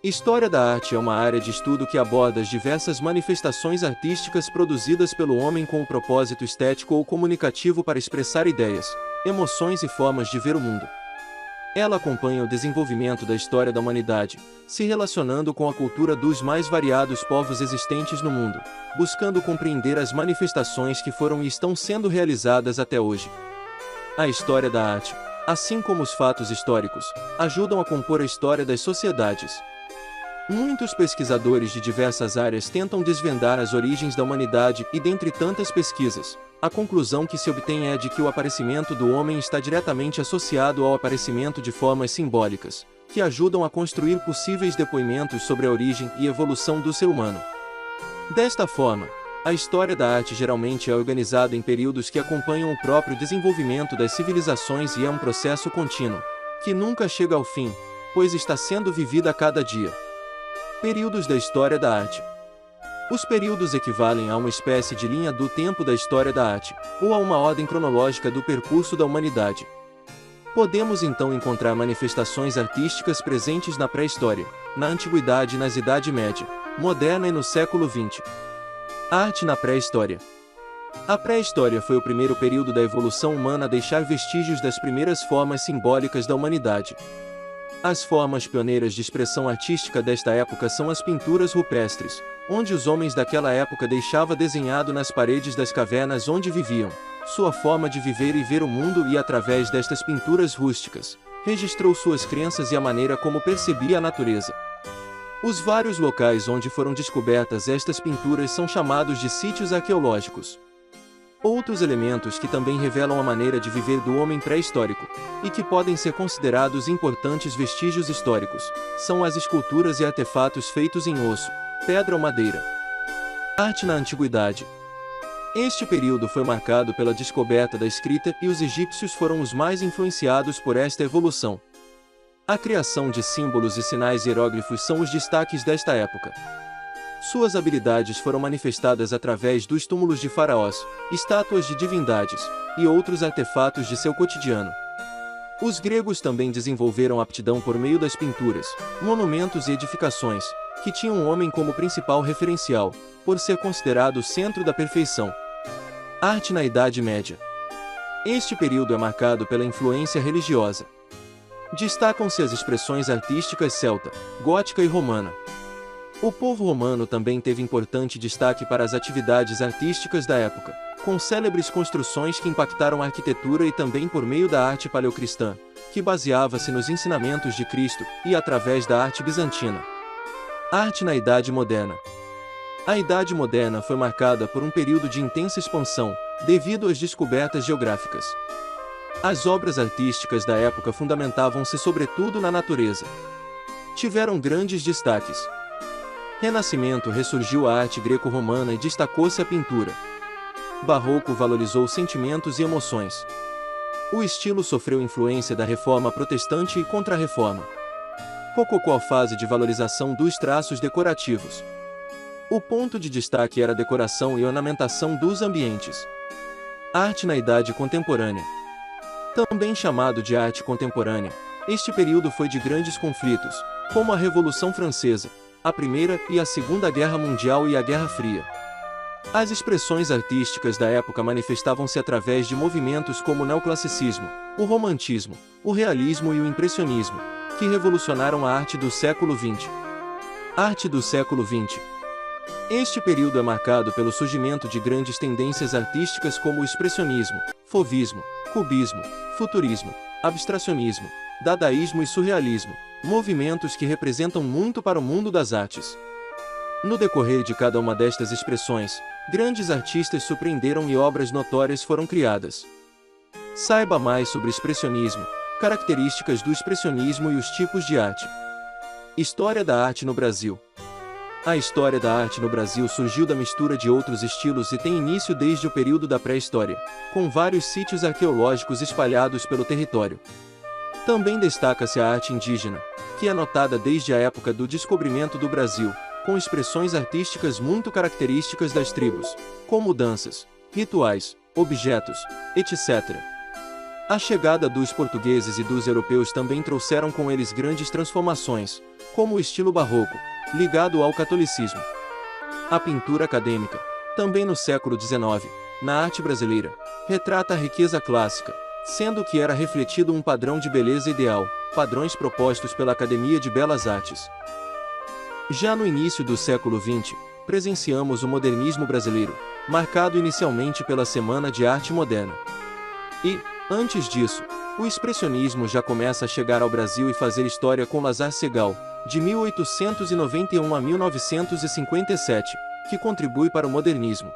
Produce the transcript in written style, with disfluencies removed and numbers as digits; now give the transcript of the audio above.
História da arte é uma área de estudo que aborda as diversas manifestações artísticas produzidas pelo homem com o propósito estético ou comunicativo para expressar ideias, emoções e formas de ver o mundo. Ela acompanha o desenvolvimento da história da humanidade, se relacionando com a cultura dos mais variados povos existentes no mundo, buscando compreender as manifestações que foram e estão sendo realizadas até hoje. A história da arte, assim como os fatos históricos, ajudam a compor a história das sociedades. Muitos pesquisadores de diversas áreas tentam desvendar as origens da humanidade e, dentre tantas pesquisas, a conclusão que se obtém é de que o aparecimento do homem está diretamente associado ao aparecimento de formas simbólicas, que ajudam a construir possíveis depoimentos sobre a origem e evolução do ser humano. Desta forma, a história da arte geralmente é organizada em períodos que acompanham o próprio desenvolvimento das civilizações e é um processo contínuo, que nunca chega ao fim, pois está sendo vivida a cada dia. Períodos da história da arte. Os períodos equivalem a uma espécie de linha do tempo da história da arte, ou a uma ordem cronológica do percurso da humanidade. Podemos então encontrar manifestações artísticas presentes na pré-história, na antiguidade e na Idade Média, moderna e no século XX. Arte na pré-história. A pré-história foi o primeiro período da evolução humana a deixar vestígios das primeiras formas simbólicas da humanidade. As formas pioneiras de expressão artística desta época são as pinturas rupestres, onde os homens daquela época deixavam desenhado nas paredes das cavernas onde viviam, sua forma de viver e ver o mundo e através destas pinturas rústicas, registrou suas crenças e a maneira como percebia a natureza. Os vários locais onde foram descobertas estas pinturas são chamados de sítios arqueológicos. Outros elementos que também revelam a maneira de viver do homem pré-histórico, e que podem ser considerados importantes vestígios históricos, são as esculturas e artefatos feitos em osso, pedra ou madeira. Arte na Antiguidade. Este período foi marcado pela descoberta da escrita e os egípcios foram os mais influenciados por esta evolução. A criação de símbolos e sinais hieróglifos são os destaques desta época. Suas habilidades foram manifestadas através dos túmulos de faraós, estátuas de divindades, e outros artefatos de seu cotidiano. Os gregos também desenvolveram aptidão por meio das pinturas, monumentos e edificações, que tinham o homem como principal referencial, por ser considerado o centro da perfeição. Arte na Idade Média. Este período é marcado pela influência religiosa. Destacam-se as expressões artísticas celta, gótica e romana. O povo romano também teve importante destaque para as atividades artísticas da época, com célebres construções que impactaram a arquitetura e também por meio da arte paleocristã, que baseava-se nos ensinamentos de Cristo, e através da arte bizantina. Arte na Idade Moderna. A Idade Moderna foi marcada por um período de intensa expansão, devido às descobertas geográficas. As obras artísticas da época fundamentavam-se sobretudo na natureza. Tiveram grandes destaques. Renascimento ressurgiu a arte greco-romana e destacou-se a pintura. Barroco valorizou sentimentos e emoções. O estilo sofreu influência da Reforma Protestante e Contra-Reforma. Rococó, a fase de valorização dos traços decorativos. O ponto de destaque era a decoração e ornamentação dos ambientes. Arte na Idade Contemporânea. Também chamado de arte contemporânea, este período foi de grandes conflitos, como a Revolução Francesa, a Primeira e a Segunda Guerra Mundial e a Guerra Fria. As expressões artísticas da época manifestavam-se através de movimentos como o neoclassicismo, o romantismo, o realismo e o impressionismo, que revolucionaram a arte do século XX. Arte do século XX. Este período é marcado pelo surgimento de grandes tendências artísticas como o expressionismo, fauvismo, cubismo, futurismo, abstracionismo, dadaísmo e surrealismo, movimentos que representam muito para o mundo das artes. No decorrer de cada uma destas expressões, grandes artistas surpreenderam e obras notórias foram criadas. Saiba mais sobre expressionismo, características do expressionismo e os tipos de arte. História da arte no Brasil. A história da arte no Brasil surgiu da mistura de outros estilos e tem início desde o período da pré-história, com vários sítios arqueológicos espalhados pelo território. Também destaca-se a arte indígena, que é notada desde a época do descobrimento do Brasil, com expressões artísticas muito características das tribos, como danças, rituais, objetos, etc. A chegada dos portugueses e dos europeus também trouxeram com eles grandes transformações, como o estilo barroco, ligado ao catolicismo. A pintura acadêmica, também no século XIX, na arte brasileira, retrata a riqueza clássica, sendo que era refletido um padrão de beleza ideal, padrões propostos pela Academia de Belas Artes. Já no início do século XX, presenciamos o modernismo brasileiro, marcado inicialmente pela Semana de Arte Moderna. E, antes disso, o expressionismo já começa a chegar ao Brasil e fazer história com Lazar Segal, de 1891 a 1957, que contribui para o modernismo.